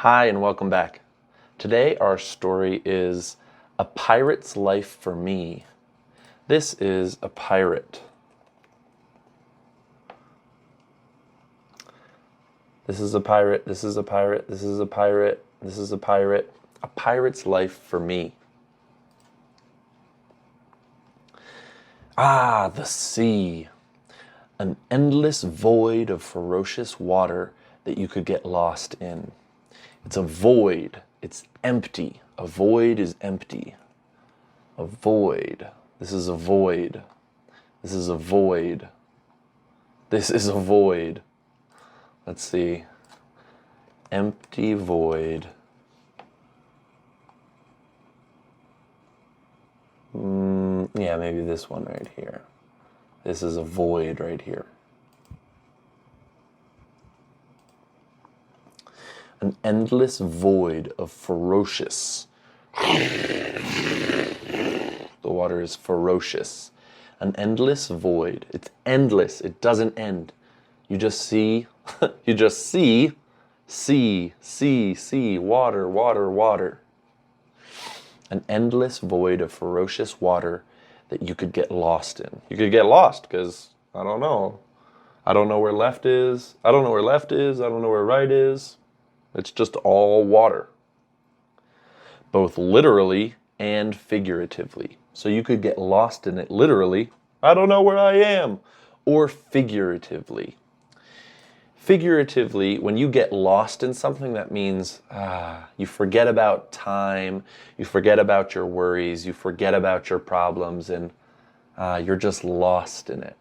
Hi and welcome back. Today our story is A Pirate's Life for Me. This is a pirate. This is a pirate, this is a pirate, this is a pirate, this is a pirate. A pirate's life for me. Ah, the sea. An endless void of ferocious water that you could get lost in. It's a void. It's empty. A void is empty. A void. This is a void. This is a void. This is a void. Let's see. Empty void. Yeah, maybe this one right here. This is a void right here. An endless void of ferocious. The water is ferocious. An endless void. It's endless. It doesn't end. You just see, you just see, water, water, water. An endless void of ferocious water that you could get lost in. You could get lost because, I don't know. I don't know where left is. I don't know where left is. I don't know where right is. It's just all water. Both literally and figuratively. So you could get lost in it literally. I don't know where I am. Or figuratively. Figuratively, when you get lost in something, that means you forget about time, you forget about your worries, you forget about your problems, and you're just lost in it.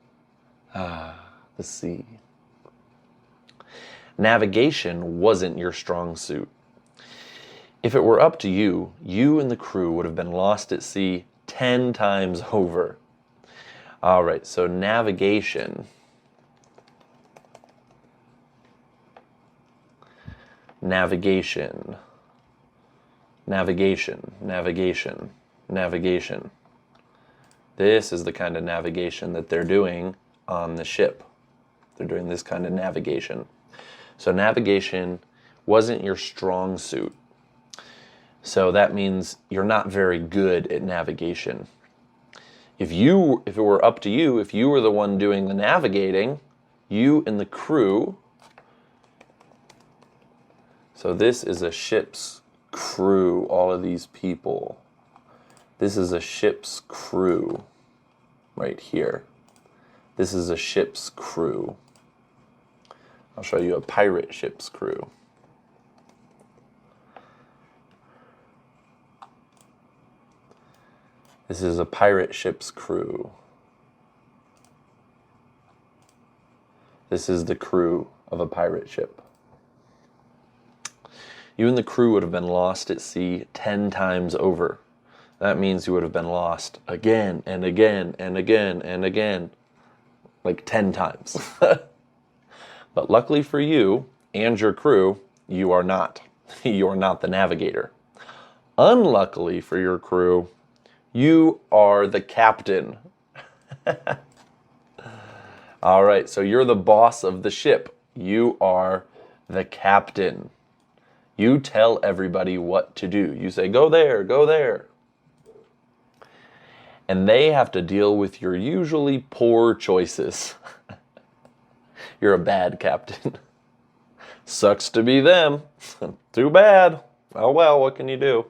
The sea. Navigation wasn't your strong suit. If it were up to you, you and the crew would have been lost at sea 10 times over. All right, so navigation. Navigation. Navigation. Navigation. Navigation. This is the kind of navigation that they're doing on the ship. They're doing this kind of navigation. So navigation wasn't your strong suit. So that means you're not very good at navigation. If it were up to you, if you were the one doing the navigating, you and the crew. So this is a ship's crew, all of these people. This is a ship's crew right here. This is a ship's crew. I'll show you a pirate ship's crew. This is a pirate ship's crew. This is the crew of a pirate ship. You and the crew would have been lost at sea 10 times over. That means you would have been lost again and again and again and again. Like 10 times. But luckily for you and your crew, you are not. You are not the navigator. Unluckily for your crew, you are the captain. All right, so you're the boss of the ship. You are the captain. You tell everybody what to do. You say, go there, go there. And they have to deal with your usually poor choices. You're a bad captain. Sucks to be them. Too bad. Oh well, what can you do?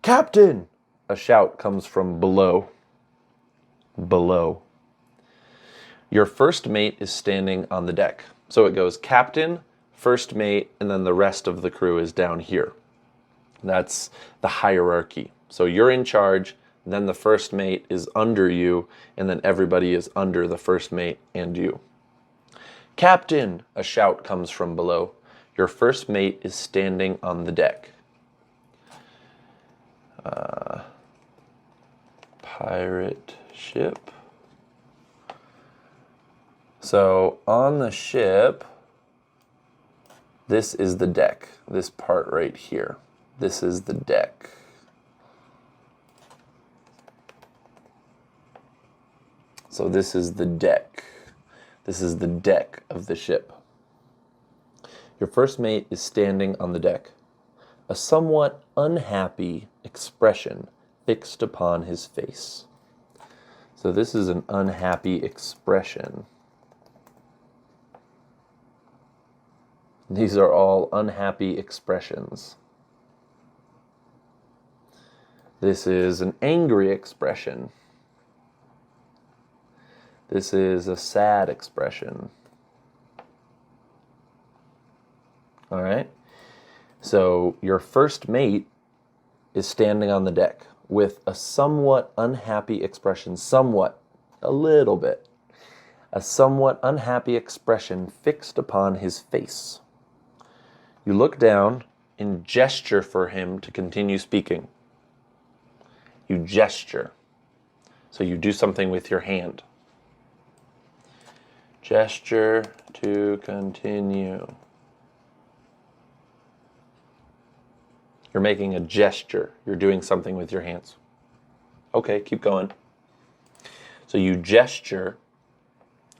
Captain! A shout comes from below. Below. Your first mate is standing on the deck. So it goes captain, first mate, and then the rest of the crew is down here. That's the hierarchy. So you're in charge, then the first mate is under you, and then everybody is under the first mate and you. Captain! A shout comes from below. Your first mate is standing on the deck. Pirate ship. So on the ship, this is the deck. This part right here. This is the deck. So this is the deck. This is the deck of the ship. Your first mate is standing on the deck, a somewhat unhappy expression fixed upon his face. So this is an unhappy expression. These are all unhappy expressions. This is an angry expression. This is a sad expression. All right? So your first mate is standing on the deck with a somewhat unhappy expression, somewhat, a little bit, a somewhat unhappy expression fixed upon his face. You look down and gesture for him to continue speaking. You gesture. So you do something with your hand. Gesture to continue. You're making a gesture. You're doing something with your hands. Okay, keep going. So you gesture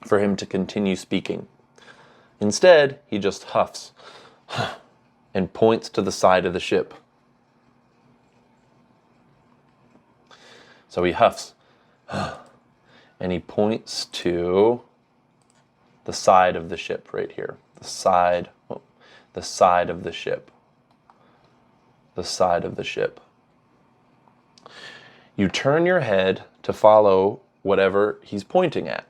for him to continue speaking. Instead, he just huffs and points to the side of the ship. So he huffs and he points to the side of the ship right here. The side of the ship. The side of the ship. You turn your head to follow whatever he's pointing at,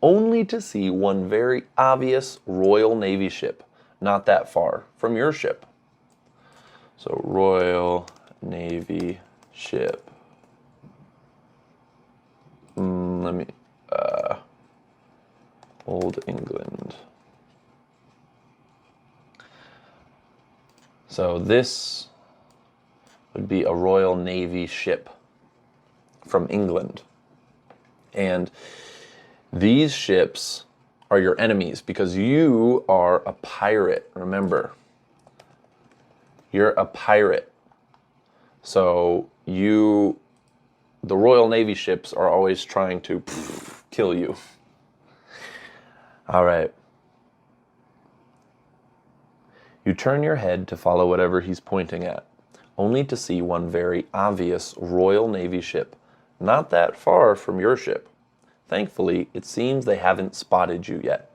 only to see one very obvious Royal Navy ship not that far from your ship. So Royal Navy ship. Old England. So this would be a Royal Navy ship from England. And these ships are your enemies because you are a pirate, remember. You're a pirate. So the Royal Navy ships are always trying to kill you. All right. You turn your head to follow whatever he's pointing at, only to see one very obvious Royal Navy ship, not that far from your ship. Thankfully, it seems they haven't spotted you yet.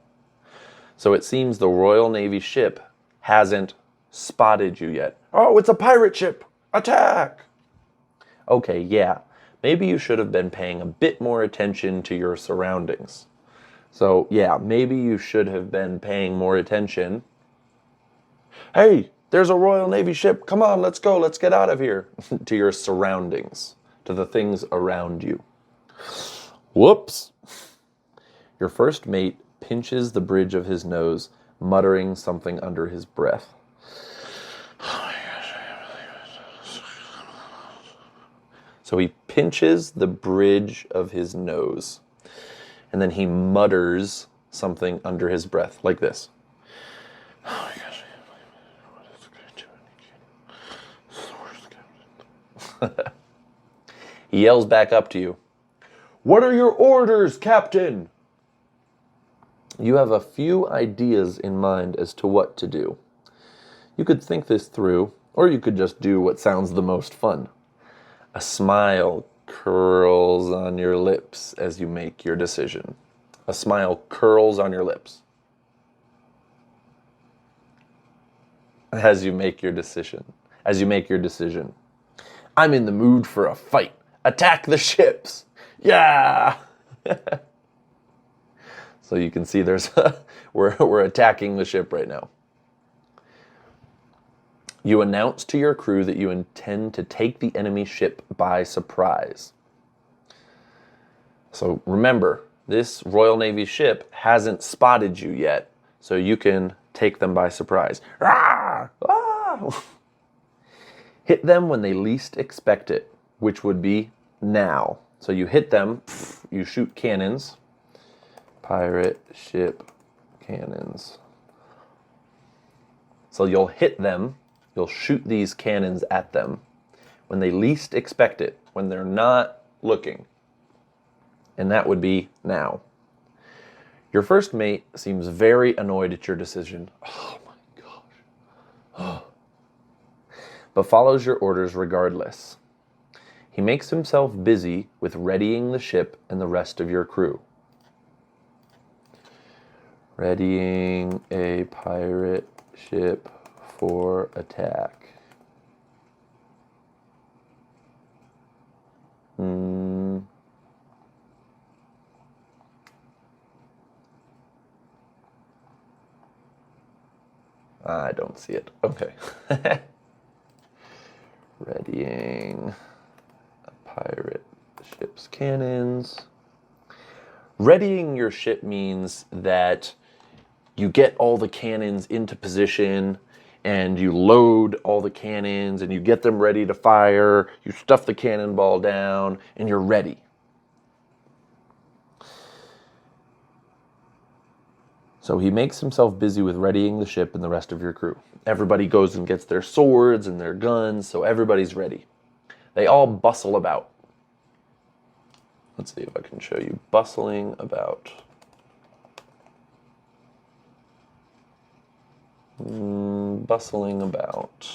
So it seems the Royal Navy ship hasn't spotted you yet. Oh, it's a pirate ship! Attack! Okay, yeah, maybe you should have been paying a bit more attention to your surroundings. So yeah, maybe you should have been paying more attention. Hey, there's a Royal Navy ship. Come on, let's go. Let's get out of here. To your surroundings, to the things around you. Whoops. Your first mate pinches the bridge of his nose, muttering something under his breath. So he pinches the bridge of his nose, and then he mutters something under his breath, like this. He yells back up to you. What are your orders, Captain? You have a few ideas in mind as to what to do. You could think this through, or you could just do what sounds the most fun. A smile curls on your lips as you make your decision. A smile curls on your lips as you make your decision. I'm in the mood for a fight. Attack the ships. Yeah. So you can see we're attacking the ship right now. You announce to your crew that you intend to take the enemy ship by surprise. So remember, this Royal Navy ship hasn't spotted you yet, so you can take them by surprise. Rah! Ah! Hit them when they least expect it, which would be now. So you hit them, you shoot cannons. Pirate ship cannons. So you'll hit them, you'll shoot these cannons at them when they least expect it, when they're not looking. And that would be now. Your first mate seems very annoyed at your decision. Oh my but follows your orders regardless. He makes himself busy with readying the ship and the rest of your crew. Readying a pirate ship for attack. I don't see it. Okay. Readying a pirate ship's cannons. Readying your ship means that you get all the cannons into position and you load all the cannons and you get them ready to fire. You stuff the cannonball down and you're ready. So he makes himself busy with readying the ship and the rest of your crew. Everybody goes and gets their swords and their guns, so everybody's ready. They all bustle about. Let's see if I can show you bustling about. Bustling about.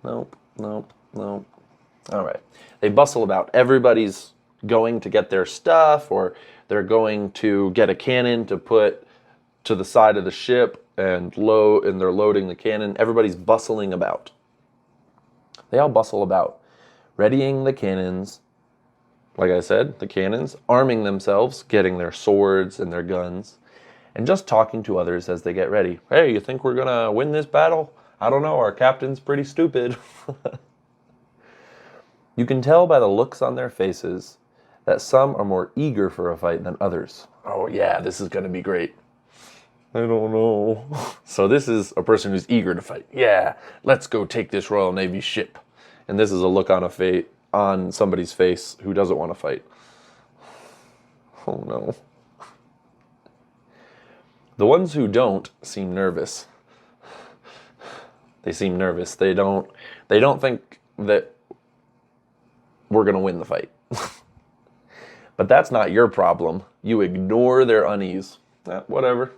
Nope, nope, nope. All right. They bustle about. Everybody's going to get their stuff, or they're going to get a cannon to put to the side of the ship and they're loading the cannon. Everybody's bustling about. They all bustle about, readying the cannons, like I said, the cannons, arming themselves, getting their swords and their guns, and just talking to others as they get ready. Hey, you think we're gonna win this battle? I don't know, our captain's pretty stupid. You can tell by the looks on their faces that some are more eager for a fight than others. Oh yeah, this is gonna be great. I don't know. So this is a person who's eager to fight. Yeah, let's go take this Royal Navy ship. And this is a look on somebody's face who doesn't want to fight. Oh no. The ones who don't seem nervous. They seem nervous. They don't think that we're going to win the fight. But that's not your problem. You ignore their unease. Whatever.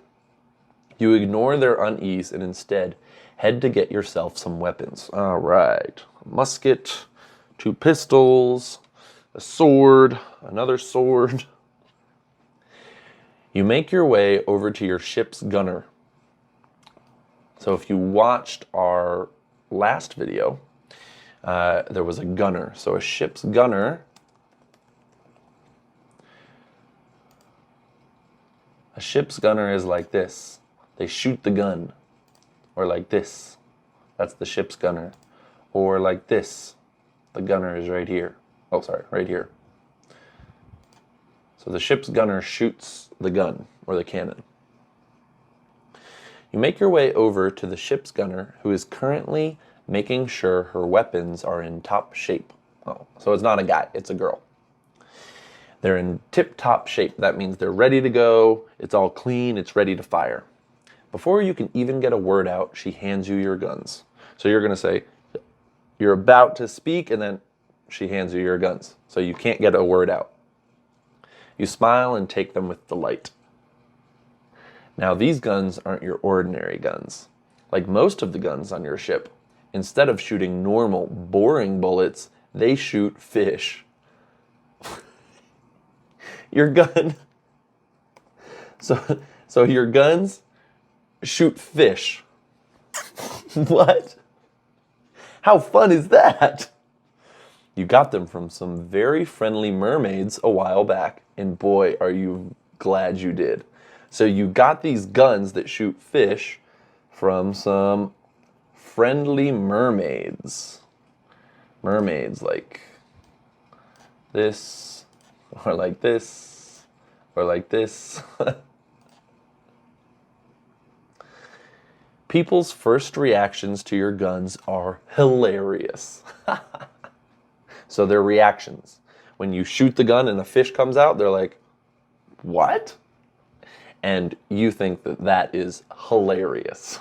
You ignore their unease and instead head to get yourself some weapons. All right. A musket, 2 pistols, a sword, another sword. You make your way over to your ship's gunner. So if you watched our last video, there was a gunner. So a ship's gunner. A ship's gunner is like this. They shoot the gun. Or like this. That's the ship's gunner. Or like this. The gunner is right here. Oh, sorry, right here. So the ship's gunner shoots the gun, or the cannon. You make your way over to the ship's gunner, who is currently making sure her weapons are in top shape. Oh, so it's not a guy, it's a girl. They're in tip-top shape. That means they're ready to go, it's all clean, it's ready to fire. Before you can even get a word out, she hands you your guns. So you're going to say, you're about to speak, and then she hands you your guns. So you can't get a word out. You smile and take them with delight. Now these guns aren't your ordinary guns. Like most of the guns on your ship, instead of shooting normal, boring bullets, they shoot fish. Your gun... So your guns shoot fish. What? How fun is that? You got them from some very friendly mermaids a while back, and boy, are you glad you did. So you got these guns that shoot fish from some friendly mermaids. Mermaids like this, or like this, or like this. People's first reactions to your guns are hilarious. So their reactions. When you shoot the gun and a fish comes out, they're like, what? And you think that that is hilarious.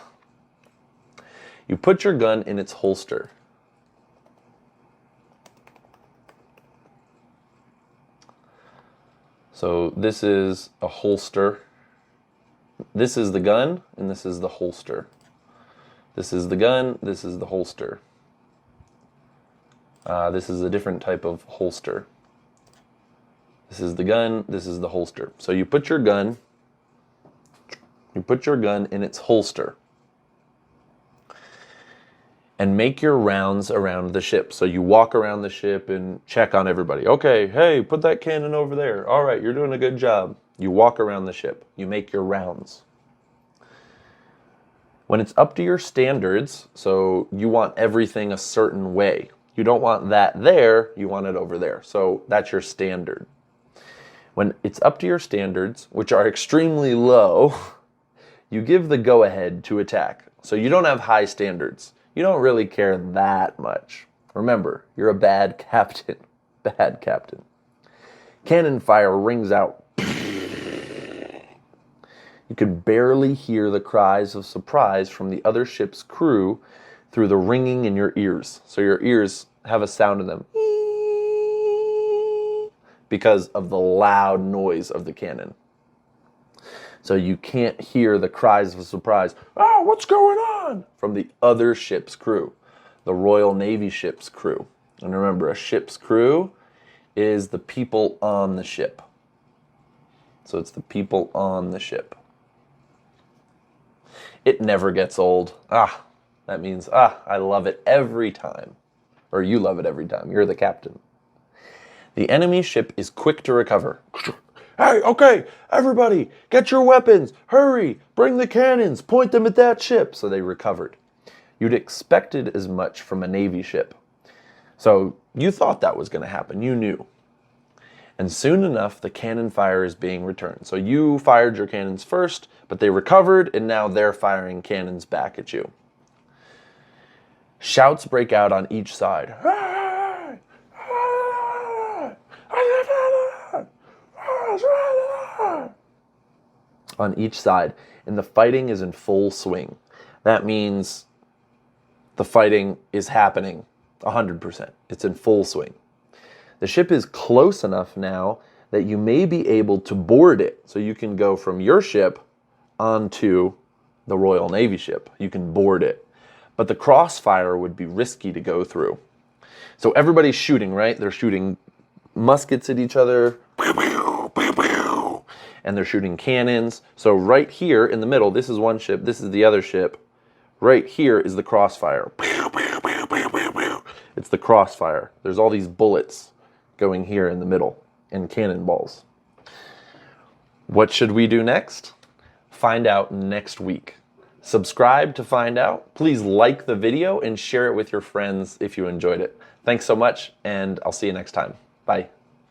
You put your gun in its holster. So this is a holster. this is the gun, and this is the holster. This is the gun, this is the holster. This is a different type of holster. This is the gun, this is the holster. So you put your gun in its holster. And make your rounds around the ship. So you walk around the ship and check on everybody. Okay, hey, put that cannon over there. All right, you're doing a good job. You walk around the ship. You make your rounds. When it's up to your standards, so you want everything a certain way. You don't want that there, you want it over there. So that's your standard. When it's up to your standards, which are extremely low, you give the go-ahead to attack. So you don't have high standards. You don't really care that much. Remember, you're a bad captain. Bad captain. Cannon fire rings out. You can barely hear the cries of surprise from the other ship's crew through the ringing in your ears. So your ears have a sound in them. Because of the loud noise of the cannon. So you can't hear the cries of surprise, oh, what's going on? From the other ship's crew, the Royal Navy ship's crew. And remember, a ship's crew is the people on the ship. So it's the people on the ship. It never gets old. That means, I love it every time. Or you love it every time. You're the captain. The enemy ship is quick to recover. Hey, okay, everybody, get your weapons. Hurry, bring the cannons, point them at that ship. So they recovered. You'd expected as much from a Navy ship. So you thought that was going to happen. You knew. And soon enough, the cannon fire is being returned. So you fired your cannons first, but they recovered, and now they're firing cannons back at you. Shouts break out on each side. On each side, and the fighting is in full swing. That means the fighting is happening 100%. It's in full swing. The ship is close enough now that you may be able to board it. So you can go from your ship onto the Royal Navy ship. You can board it. But the crossfire would be risky to go through. So everybody's shooting, right? They're shooting muskets at each other. And they're shooting cannons. So right here in the middle, this is one ship, this is the other ship. Right here is the crossfire. It's the crossfire. There's all these bullets going here in the middle and cannonballs. What should we do next? Find out next week. Subscribe to find out. Please like the video and share it with your friends if you enjoyed it. Thanks so much, and I'll see you next time. Bye.